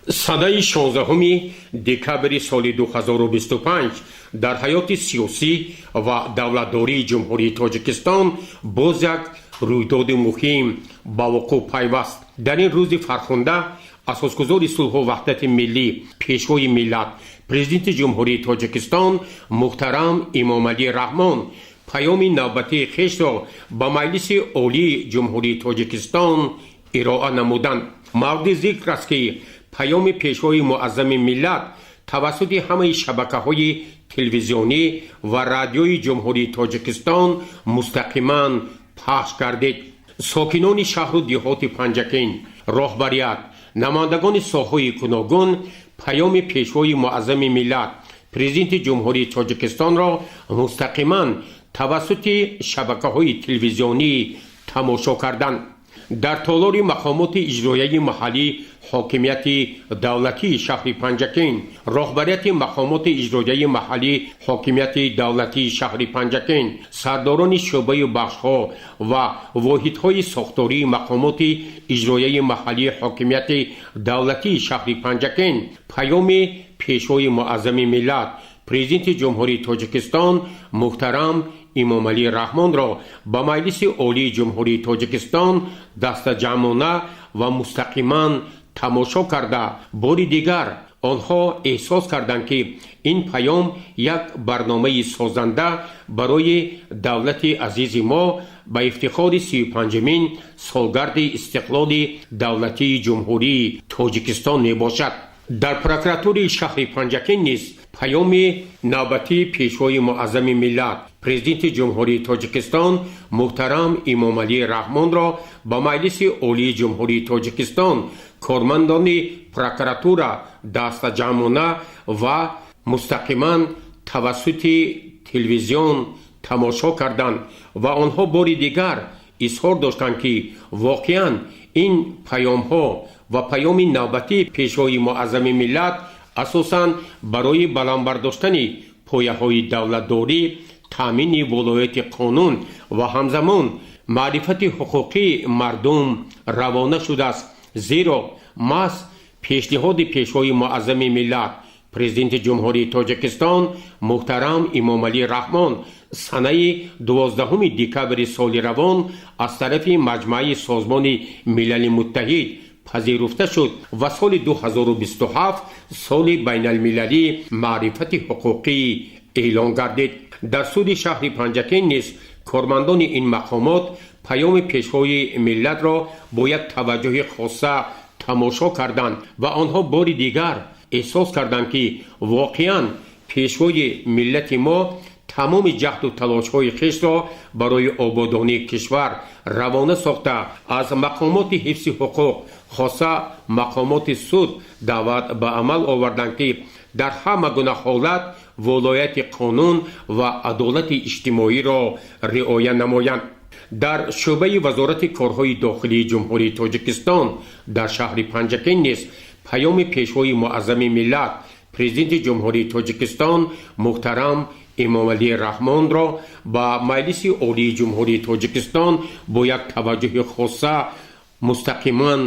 سده 16 دکبر سال 2025 در حیات سیاسی و دولتداری جمهوری تاجیکستان باز یک رویداد مهم با وقوع پیوست. در این روز فرخنده اساسگزار صلح و وحدت ملی پیشوای ملت پرزیدنت جمهوری تاجیکستان محترم امام علی رحمان پیام نوبتی خویش را به مجلس عالی جمهوری تاجیکستان ارائه نمودند. مورد ذکر است که پیام پیشوای معظم ملت توسط همه شبکه‌های تلویزیونی و رادیوی جمهوری تاجیکستان مستقیما پخش گردید. ساکنان شهر و دهات پنجکین، راهبریت، نمایندگان ساحه‌های گوناگون پیام پیشوای معظم ملت پرزیدنت جمهوری تاجیکستان را مستقیما توسط شبکه‌های تلویزیونی تماشا کردند. در تالار مقامات اجرایی محلی حاکمیت دولتی شهر پنجکین، راهبریت مقامات اجرایی محلی حاکمیت دولتی شهر پنجکین، سرداران شعبه بخش‌ها و واحدهای ساختاری مقامات اجرایی محلی حاکمیت دولتی شهر پنجکین پیام پیشوای معظم ملت پرزیدنت جمهوری تاجیکستان محترم امام علی رحمان را به مجلس عالی جمهوری تاجیکستان دست جمعانه و مستقیما تماشا کرده بار دیگر آنها احساس کردند که این پیام یک برنامه سازنده برای دولت عزیز ما به افتخار 35مین سالگرد استقلال دولتی جمهوری تاجیکستان می باشد. در پروکراتوری شهر پنجکین نیز پیام نوبتی پیشوای معظم ملت پرزیدنت جمهوری تاجیکستان محترم امام علی رحمان را به مجلس عالی جمهوری تاجیکستان کارمندان پروکراتورا دست جمعانه و مستقیما توسط تلویزیون تماشا کردند و آنها بار دیگر اظهار داشتند که واقعا این پیام ها و پیام نوبتی پیشوای معظم ملت اساساً برای بلند برداشتن پایه های دولتداری، تامین ولایت قانون و همزمان معرفت حقوقی مردم روانه شده است. زیرا محض پیشنهاد پیشوای معظم ملت پرزیدنت جمهوری تاجیکستان محترم امام علی رحمان سنه 12 دکبر سال روان از طرف مجمع سازمان ملل متحد پذیرفته شد و سال 2027 سال بین المللی معرفت حقوقی اعلان گردید. در سود شهر پنجکین نیز کارمندان این مقامات پیام پیشوای ملت را با یک توجه خاصه تماشا کردند و آنها بار دیگر احساس کردند که واقعا پیشوای ملت ما تمام جهد و تلاش های خویش را برای آبادانی کشور روانه ساخته از مقامات حفظ حقوق خاصه مقامات سود دعوت به عمل آوردند که در همه گونه حالت ولایت قانون و عدالت اجتماعی را رعایت نمایند. در شعبه وزارت کارهای داخلی جمهوری تاجیکستان در شهر پنجکین نیز پیام پیشوای معظم ملت پرزیدنت جمهوری تاجیکستان محترم امام علی رحمان را با مجلس عالی جمهوری تاجیکستان با یک توجه خاصه مستقیما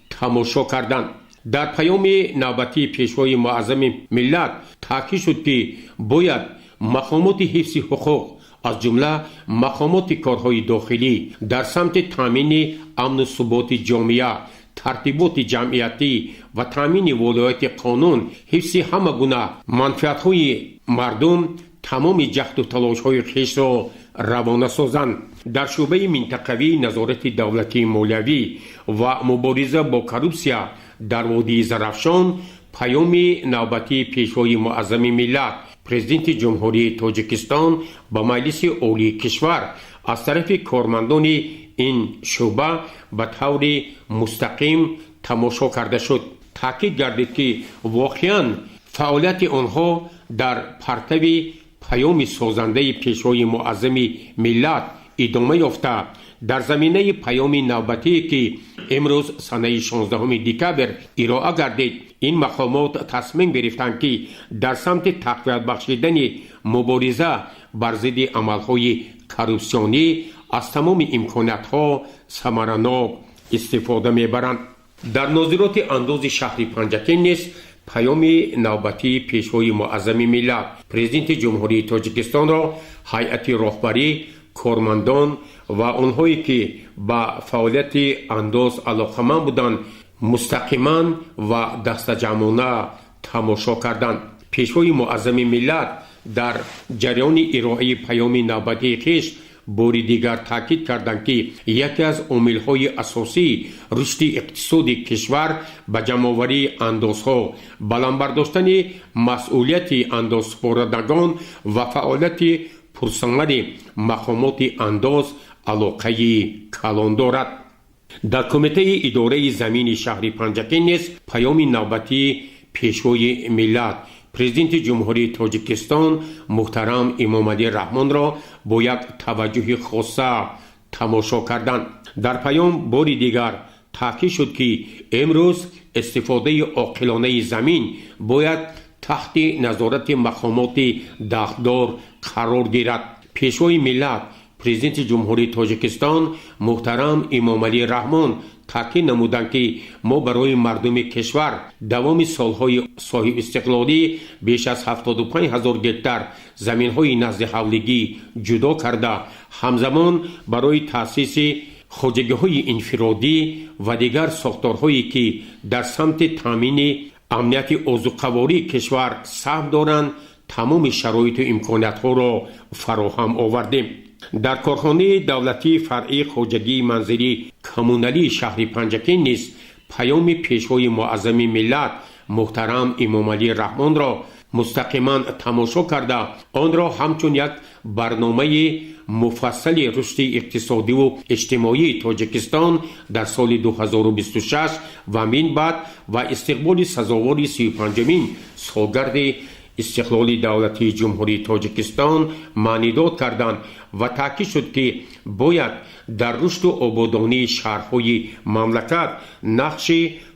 تماشا کردند. در پیام نوبتی پیشوای معظم ملت تاکید شد که باید مقامات حفظ حقوق از جمله مقامات کارهای داخلی در سمت تامین امن و ثبات جامعه، ترتیبات جمعیتی و تامین ولایت قانون، حفظ همه گونه منفعت‌های مردم تمام جهد و تلاش‌های خویش را روانه سازند. در شعبه منطقوی نظارت دولتی مالیوی و مبارزه با کورپسیون در وادی زرافشان پیام نوبتی پیشوای معظم ملت پرزیدنت جمهوری تاجیکستان با مجلس عالی کشور از طرف کارمندان این شعبه به طور مستقیم تماشا کرده شد. تاکید گردید که واقعا فعالیت آنها در پرتو پیام سازنده پیشوای معظم ملت ادامه یافته. در زمینه پیام نوبتی که امروز سنه 16 دکبر ارائه گردید این مقامات تصمیم گرفتند که در سمت تقویت بخشیدن مبارزه بر ضد عملهای کورپسیونی از تمام امکانات‌ها ثمرناک استفاده می‌برند. در ناظرات اندوز شهر پنجکین نیز پیام نوبتی پیشوای معظم ملت پرزیدنت جمهوری تاجیکستان را هیئت راهبری، کارمندان و آنهایی که با فعالیت اندوز علاقه‌مند بودند مستقیما و دستجمعانه تماشا کردند. پیشوای معظم ملت در جریان ارائه پیام نوبتی خویش باری دیگر تاکید کردند که یکی از عامل‌های اساسی رشد اقتصادی کشور به جمع‌آوری اندازها، بلند برداشتن مسئولیت اندازسپارندگان و فعالیت پرثمر مقامات انداز علاقه کلان دارد. در کمیته اداره زمین شهر پنجکین نیز پیام نوبتی پیشوای ملت پرزیدنت جمهوری تاجیکستان محترم امامعلی رحمان را با یک توجه خاصه تماشا کردند. در پیام باری دیگر تاکید شد که امروز استفاده عاقلانه زمین باید تحت نظارت مقامات دخدار قرار گیرد. پیشوای ملت پرزیدنت جمهوری تاجیکستان محترم امامعلی رحمان تاکید نمودند که ما برای مردم کشور دوام سالهای صاحب استقلالی بیش از 75,000 گکتار زمین‌های نزد حولگی جدا کرده همزمان برای تأسیس خواجگی‌های انفرادی و دیگر ساختارهایی که در سمت تامین امنیت عضوقواری کشور سهم دارند تمام شرایط و امکانات‌ها را فراهم آوردیم. در کارخانه دولتی فرعی خواجگی منزلی کمونالی شهر پنجکین نیز پیام پیشوای معظم ملت محترم امامعلی رحمان را مستقیما تماشا کرده آن را همچون یک برنامه مفصل رشد اقتصادی و اجتماعی تاجیکستان در سال 2026 و من بعد و استقبال سزاوار 35مین سالگرد استقلال دولتی جمهوری تاجیکستان معنیداد کردند و تاکید شد که باید در رشد و آبادانی شهرهای مملکت نقش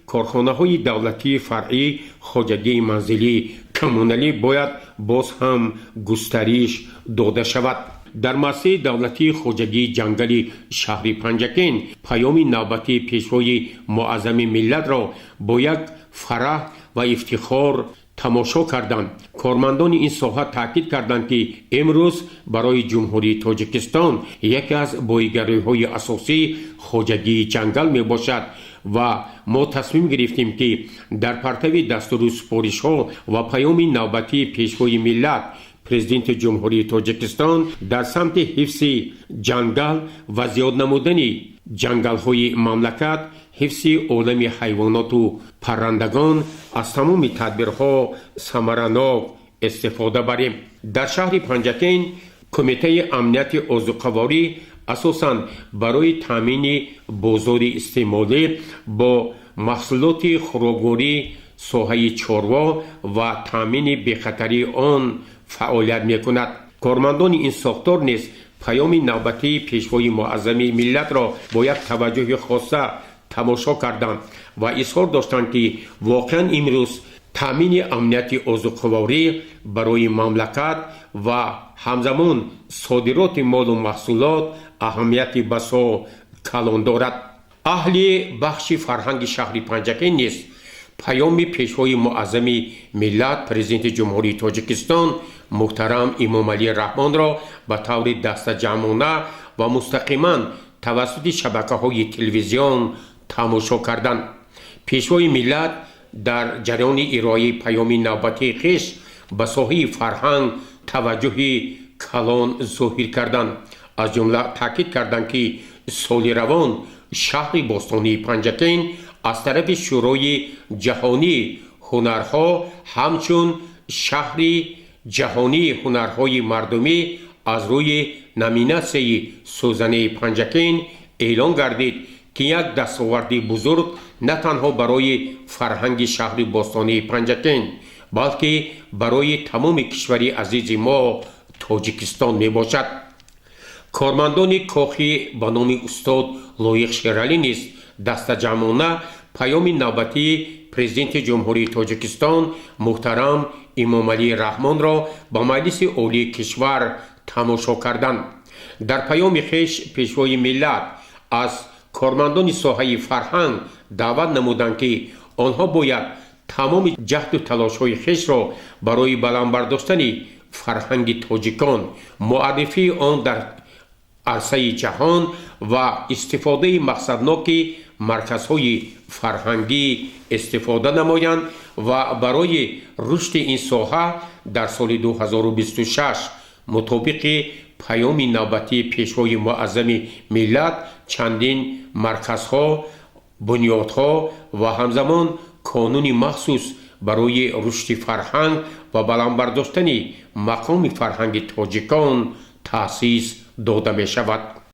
کارخانه‌های دولتی فرعی خواجگی منزلی کمونالی باید باز هم گسترش داده شود. در مسیر دولتی خواجگی جنگلی شهر پنجکین پیام نوبتی پیشوای معظم ملت را با یک فرح و افتخار تماشا کردند. کارمندان این ساحه تاکید کردند که امروز برای جمهوری تاجیکستان یکی از بایگری‌های اساسی خواجگی جنگل می باشد و ما تصمیم گرفتیم که در پرتو دستور سپارش‌ها و پیام نوبتی پیشوای ملت پرزیدنت جمهوری تاجیکستان در سمت حفظ جنگل و زیاد نمودن جنگل‌های مملکت، حفظ عالم حیوانات و پرندگان از تمام تدبیرها ثمرناک استفاده بریم. در شهر پنجکین کمیته امنیت عضوقواری اساساً برای تامین بازار استعمالی با محصولات خوراکواری، ساحه چاروا و تامین بی‌خطری آن فعالیت می‌کند. کارمندان این ساختار نیز پیام نوبتی پیشوای معظم ملت را با یک توجه خاصه تماشا کردند و اظهار داشتند که واقعا امروز تامین امنیت عضوقواری برای مملکت و همزمان صادرات مال و محصولات اهمیت بسا کلان دارد. اهل بخش فرهنگ شهر پنجکین نیز پیام پیشوای معظم ملت پرزیدنت جمهوری تاجیکستان محترم امامعلی رحمان را به طور دستجمعانه و مستقیما توسط شبکه‌های تلویزیون تماشا کردند. پیشوای ملت در جریان ارائه پیام نوبتی خویش به ساحه فرهنگ توجه کلان ظاهر کردند. از جمله تاکید کردند که سال روان شهر باستانی پنجکین از طرف شورای جهانی هنرها همچون شهر جهانی هنرهای مردمی از روی نامیناسیون سوزن پنجکین اعلان گردید که یک دستاورد بزرگ نه تنها برای فرهنگ شهر باستانی پنجکین بلکه برای تمام کشور عزیز ما تاجیکستان می باشد. کارمندان کاخی به نام استاد لایق شیرالی نیز دستجمعانه پیام نوبتی پرزیدنت جمهوری تاجیکستان محترم امامعلی رحمان را با مجلس عالی کشور تماشا کردند. در پیام خویش پیشوای ملت از کارمندان ساحه فرهنگ دعوت نمودند که آنها باید تمام جهد و تلاش‌های خویش را برای بلند برداشتن فرهنگ تاجیکان، معرفی آن در عرصه جهان و استفاده مقصدناک مرکزهای فرهنگی استفاده نمایند و برای رشد این ساحه در سال 2026 مطابق پیام نوبتی پیشوای معظم ملت چندین مرکزها، بنیادها و همزمان کانون مخصوص برای رشد فرهنگ و بلند برداشتن مقام فرهنگ تاجیکان تأسیس داده می شود.